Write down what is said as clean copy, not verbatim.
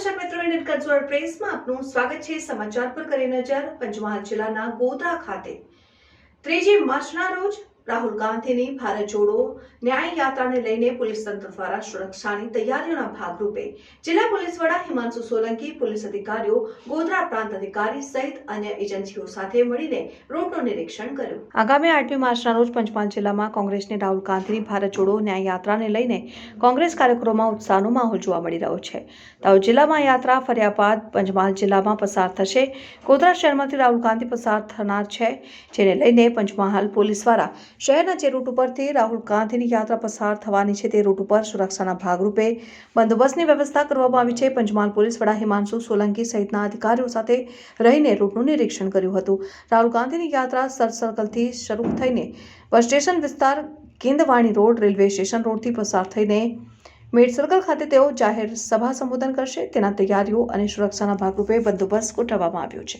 દર્શક મિત્રો, Indian cultural પ્રેસમાં આપનું સ્વાગત છે। સમાચાર પર કરી નજર। પંચમહાલ જિલ્લાના ગોધરા ખાતે 3 માર્ચના રોજ રાહુલ ગાંધીની ભારત જોડો ન્યાય યાત્રાને લઈને પોલીસ તંત્ર દ્વારા સુરક્ષાની તૈયારીઓના ભાગરૂપે જિલ્લા પોલીસ વડા હિમાંશુ સોલંકી, પોલીસ અધિકારીઓ, ગોધરા પ્રાંત અધિકારી સહિત અન્ય એજન્સીઓ સાથે મળીને રૂટનું નિરીક્ષણ કર્યું। આગામી 8 માર્ચના રોજ પંચમહાલ જિલ્લામાં કોંગ્રેસની રાહુલ ગાંધીની ભારત જોડો ન્યાય યાત્રાને લઈને કોંગ્રેસ કાર્યકરોમાં ઉત્સાહનો માહોલ જોવા મળી રહ્યો છે। દાહોદ જિલ્લામાં યાત્રા ફર્યા બાદ પંચમહાલ જિલ્લામાં પસાર થશે। ગોધરા શહેરમાંથી રાહુલ ગાંધી પસાર થનાર છે, જેને લઈને પંચમહાલ પોલીસ દ્વારા શહેરના જે રૂટ ઉપરથી રાહુલ ગાંધીની યાત્રા પસાર થવાની છે તે રૂટ ઉપર સુરક્ષાના ભાગરૂપે બંદોબસ્તની વ્યવસ્થા કરવામાં આવી છે। પંચમહાલ પોલીસ વડા હિમાંશુ સોલંકી સહિતના અધિકારીઓ સાથે રહીને રૂટનું નિરીક્ષણ કર્યું હતું। રાહુલ ગાંધીની યાત્રા સર સર્કલથી શરૂ થઈને બસ સ્ટેશન વિસ્તાર, કેન્દ્રવાણી રોડ, રેલવે સ્ટેશન રોડથી પસાર થઈને મેડ સર્કલ ખાતે તેઓ જાહેર સભા સંબોધન કરશે। તેના તૈયારીઓ અને સુરક્ષાના ભાગરૂપે બંદોબસ્ત ગોઠવવામાં આવ્યો છે।